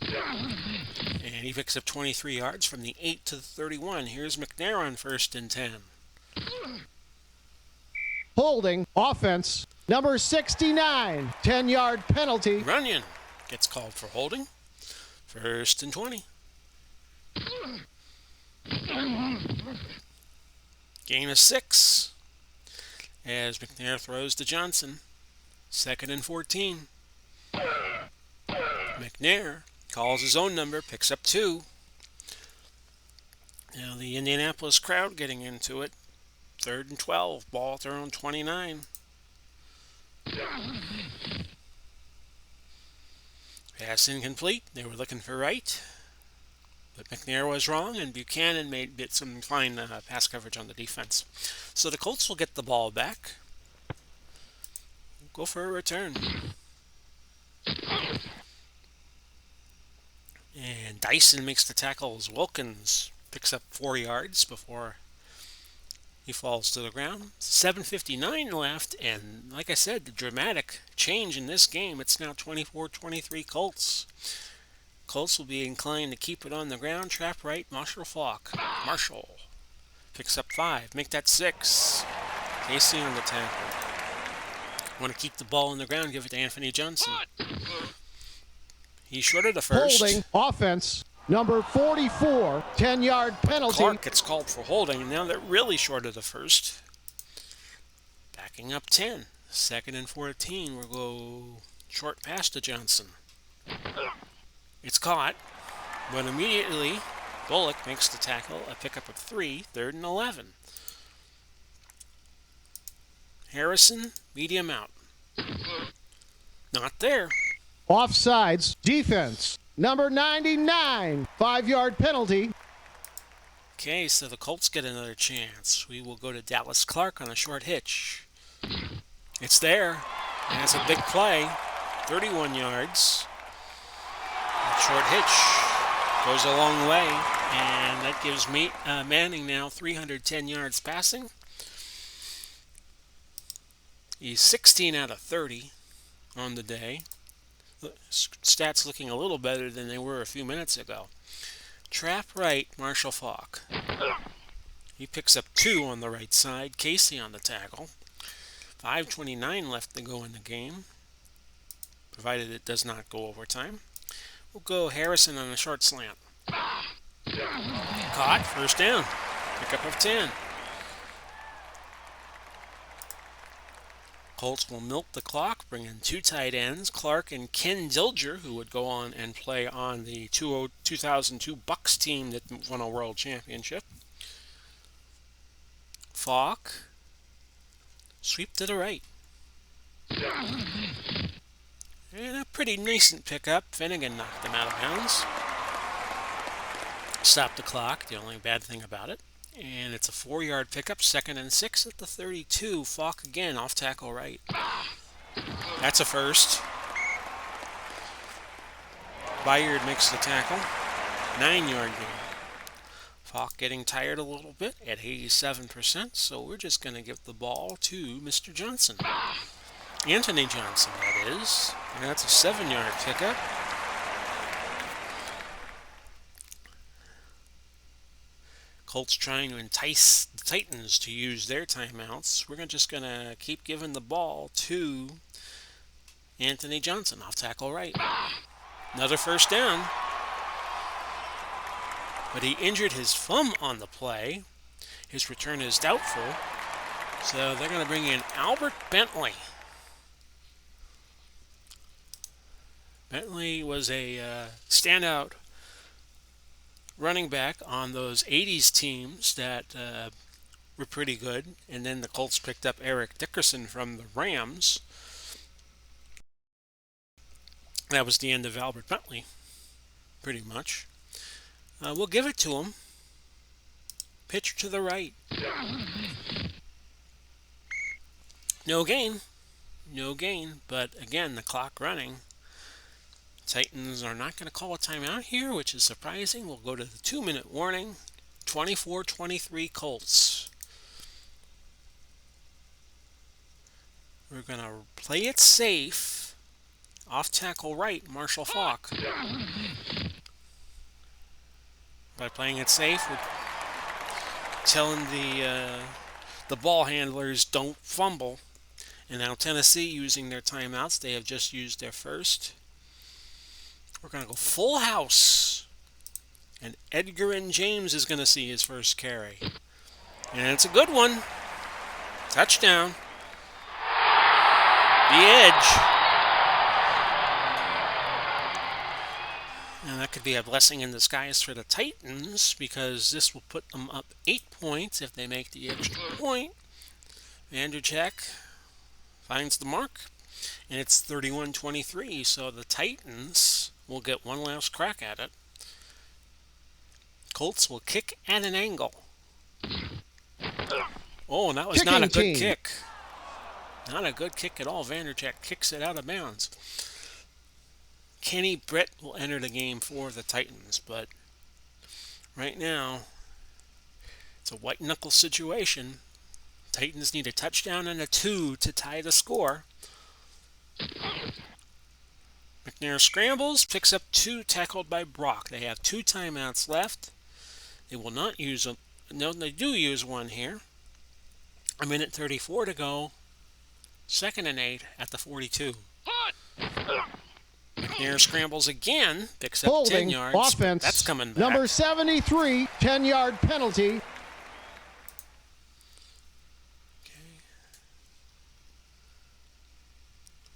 And he picks up 23 yards from the 8 to the 31. Here's McNair on 1st and 10. Holding, offense, number 69, 10-yard penalty. Runyon gets called for holding. 1st and 20. Gain of 6 as McNair throws to Johnson. 2nd and 14. McNair calls his own number, picks up 2. Now the Indianapolis crowd getting into it. 3rd and 12, ball at their own 29. Pass incomplete. They were looking for right, but McNair was wrong, and Buchanan did some fine pass coverage on the defense. So the Colts will get the ball back. Go for a return. And Dyson makes the tackle as Wilkins picks up 4 yards before he falls to the ground. 7:59 left, and like I said, the dramatic change in this game. It's now 24-23 Colts. Colts will be inclined to keep it on the ground. Trap right, Marshall Falk. Marshall picks up 5. Make that 6. Casey on the tackle. Want to keep the ball on the ground, give it to Anthony Johnson. He's short of the first. Holding offense. Number 44, 10-yard penalty. Clark gets called for holding, and now they're really short of the first. Backing up 10. 2nd and 14. We'll go short pass to Johnson. It's caught, but immediately Bullock makes the tackle, a pickup of 3, 3rd and 11. Harrison, medium out. Not there. Offsides, defense. Number 99, 5-yard penalty. Okay, so the Colts get another chance. We will go to Dallas Clark on a short hitch. It's there. And it's a big play. 31 yards. That short hitch goes a long way. And that gives Manning now 310 yards passing. He's 16 out of 30 on the day. Stats looking a little better than they were a few minutes ago. Trap right, Marshall Falk. He picks up 2 on the right side. Casey on the tackle. 5:29 left to go in the game, provided it does not go overtime. We'll go Harrison on a short slant. Caught, first down. Pickup of 10. Colts will milk the clock, bring in 2 tight ends, Clark and Ken Dilger, who would go on and play on the 2002 Bucks team that won a world championship. Falk, sweep to the right. And a pretty decent pickup. Finnegan knocked him out of bounds. Stop the clock, the only bad thing about it. And it's a 4-yard pickup, 2nd and 6 at the 32. Falk again, off tackle right. That's a first. Byard makes the tackle. 9-yard gain. Falk getting tired a little bit at 87%, so we're just going to give the ball to Mr. Johnson. Anthony Johnson, that is. And that's a 7-yard pickup. Colts trying to entice the Titans to use their timeouts. We're just going to keep giving the ball to Anthony Johnson, off tackle right. Another first down. But he injured his thumb on the play. His return is doubtful. So they're going to bring in Albert Bentley. Bentley was a standout running back on those 80s teams that were pretty good. And then the Colts picked up Eric Dickerson from the Rams. That was the end of Albert Bentley, pretty much. We'll give it to him. Pitch to the right. No gain. No gain. But again, the clock running. Titans are not going to call a timeout here, which is surprising. We'll go to the 2-minute warning. 24-23 Colts. We're going to play it safe. Off tackle right, Marshall Falk. By playing it safe, we're telling the ball handlers don't fumble. And now Tennessee using their timeouts. They have just used their first. We're going to go full house. And Edgar and James is going to see his first carry. And it's a good one. Touchdown. The edge. Now that could be a blessing in disguise for the Titans, because this will put them up 8 points if they make the extra point. Vandercheck finds the mark, and it's 31-23. So the Titans will get one last crack at it. Colts will kick at an angle. Oh, and that was not a Kicking good team. kick. Not a good kick at all. Vandercheck kicks it out of bounds. Kenny Britt will enter the game for the Titans, but right now it's a white knuckle situation. Titans need a touchdown and a 2 to tie the score. McNair scrambles, picks up 2, tackled by Brock. They have 2 timeouts left. They will not use them. No, they do use one here. A minute 34 to go. 2nd and 8 at the 42. McNair scrambles again, picks up 10 Holding yards. offense. That's coming back. Number 73, 10-yard penalty.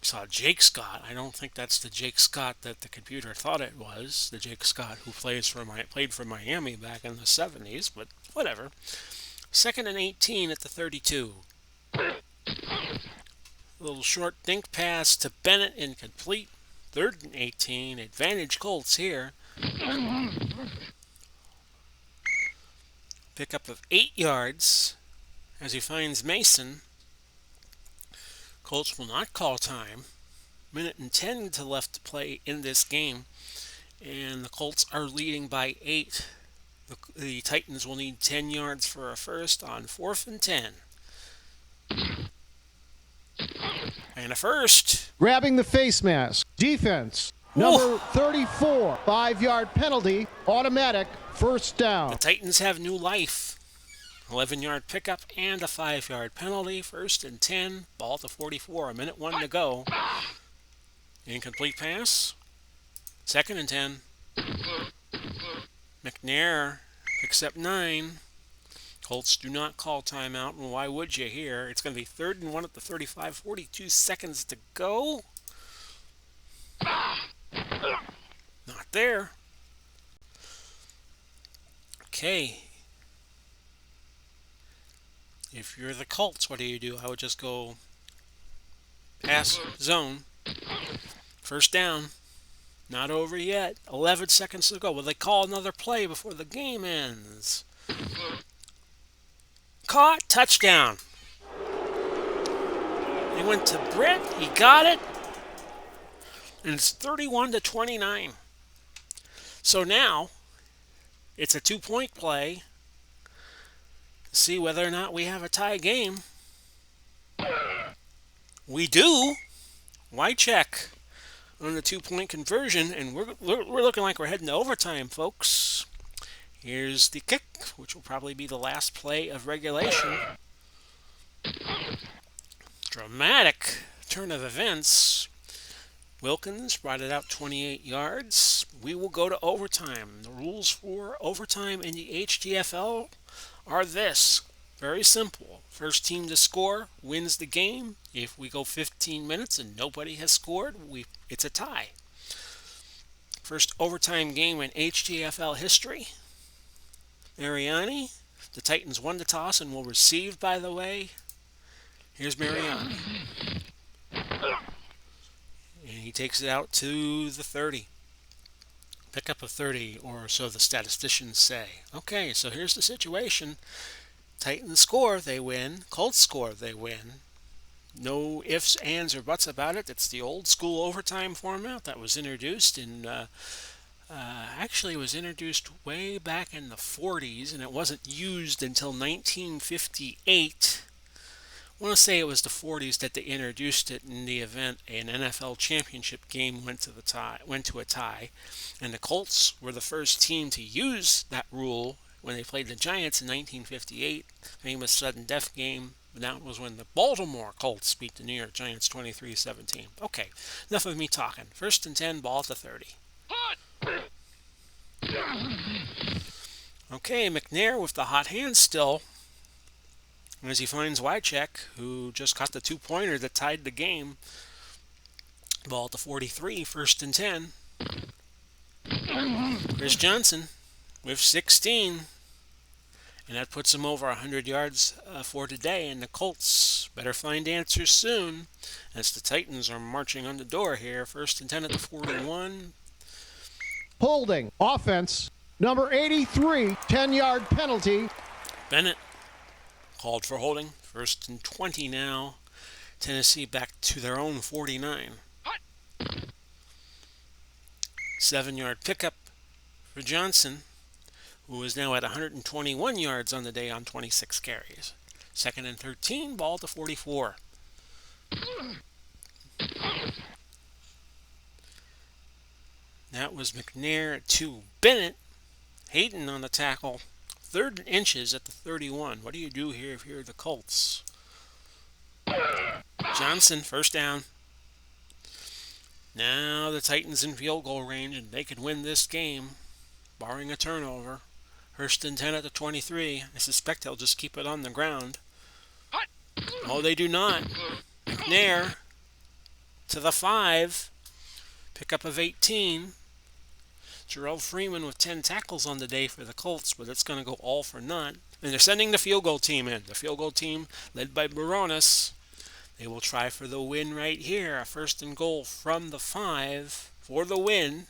Saw Jake Scott. I don't think that's the Jake Scott that the computer thought it was. The Jake Scott who played for Miami back in the 70s, but whatever. 2nd and 18 at the 32. A little short dink pass to Bennett, incomplete. 3rd and 18. Advantage Colts here. Pickup of 8 yards as he finds Mason. Colts will not call time. Minute and 10 to left to play in this game. And the Colts are leading by 8. The Titans will need 10 yards for a first on 4th and 10. And a first. Grabbing the face mask. Defense. Number 34, 5-yard penalty. Automatic first down. The Titans have new life. 11-yard pickup and a 5-yard penalty. 1st and 10. Ball at the 44. A minute 1 to go. Incomplete pass. 2nd and 10. McNair picks up 9. Colts do not call timeout, and why would you here? It's going to be 3rd and 1 at the 35. 42 seconds to go. Not there. Okay. If you're the Colts, what do? I would just go pass zone. First down. Not over yet. 11 seconds to go. Will they call another play before the game ends? Caught. Touchdown. They went to Britt. He got it. And it's 31-29. So now it's a 2-point play. See whether or not we have a tie game. We do. Why check on the 2-point conversion? And we're looking like we're heading to overtime, folks. Here's the kick, which will probably be the last play of regulation. Dramatic turn of events. Wilkins brought it out 28 yards. We will go to overtime. The rules for overtime in the HTFL are this. Very simple. First team to score wins the game. If we go 15 minutes and nobody has scored, it's a tie. First overtime game in HTFL history. Mariani, the Titans won the toss and will receive, by the way. Here's Mariani. And he takes it out to the 30. Pickup of 30, or so the statisticians say. Okay, so here's the situation. Titans score, they win. Colts score, they win. No ifs, ands, or buts about it. It's the old school overtime format that was introduced in, actually it was introduced way back in the 40s, and it wasn't used until 1958. I want to say it was the 40s that they introduced it in the event an NFL championship game went to a tie, and the Colts were the first team to use that rule when they played the Giants in 1958, famous sudden death game. That was when the Baltimore Colts beat the New York Giants 23-17. Okay, enough of me talking. 1st and 10, ball at the 30. Okay, McNair with the hot hand still. As he finds Wycheck, who just caught the 2-pointer that tied the game. Ball at the 43, 1st and 10. Chris Johnson with 16. And that puts him over 100 yards for today. And the Colts better find answers soon, as the Titans are marching on the door here. 1st and 10 at the 41. Holding. Offense. Number 83, 10-yard penalty. Bennett called for holding. First and 20 now. Tennessee back to their own 49. 7-yard pickup for Johnson, who is now at 121 yards on the day on 26 carries. Second and 13, ball to 44. That was McNair to Bennett. Hayden on the tackle. Third and inches at the 31. What do you do here if you're the Colts? Johnson, first down. Now the Titans in field goal range, and they can win this game, barring a turnover. First and 10 at the 23. I suspect they'll just keep it on the ground. Oh, they do not. McNair to the 5. Pickup of 18. Jarrell Freeman with 10 tackles on the day for the Colts, but it's going to go all for naught. And they're sending the field goal team in. The field goal team led by Baronis. They will try for the win right here. A first and goal from the 5 for the win.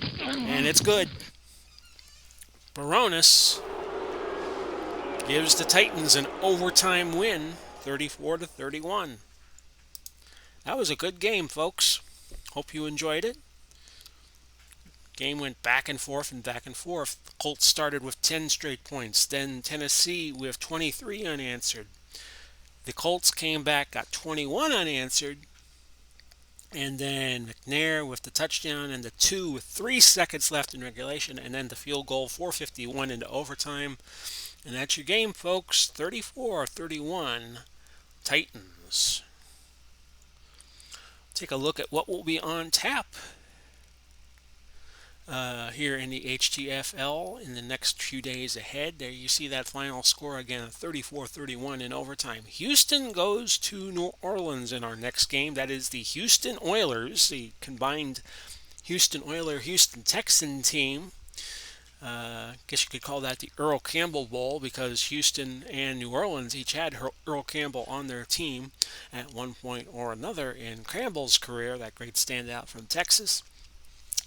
And it's good. Baronis gives the Titans an overtime win, 34-31. That was a good game, folks. Hope you enjoyed it. Game went back and forth and back and forth. The Colts started with 10 straight points. Then Tennessee with 23 unanswered. The Colts came back, got 21 unanswered. And then McNair with the touchdown and the 2 with 3 seconds left in regulation. And then the field goal, 4:51 into overtime. And that's your game, folks. 34-31 Titans. Take a look at what will be on tap here in the HTFL in the next few days ahead. There you see that final score again, 34-31 in overtime. Houston goes to New Orleans in our next game. That is the Houston Oilers, the combined Houston Oiler-Houston Texan team. Guess you could call that the Earl Campbell Bowl because Houston and New Orleans each had Earl Campbell on their team at one point or another in Campbell's career, that great standout from Texas.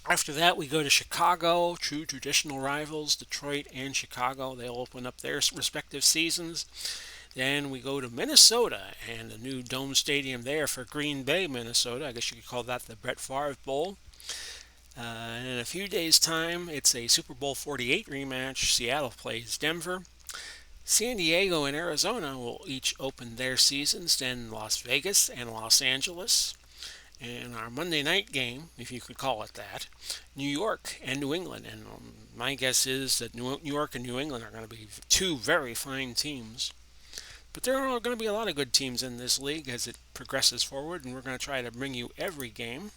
After that, we go to Chicago, true traditional rivals, Detroit and Chicago. They'll open up their respective seasons. Then we go to Minnesota and the new dome stadium there for Green Bay, Minnesota. I guess you could call that the Brett Favre Bowl. And in a few days' time, it's a Super Bowl 48 rematch. Seattle plays Denver. San Diego and Arizona will each open their seasons. Then Las Vegas and Los Angeles. And our Monday night game, if you could call it that, New York and New England. And my guess is that New York and New England are going to be two very fine teams. But there are going to be a lot of good teams in this league as it progresses forward, and we're going to try to bring you every game.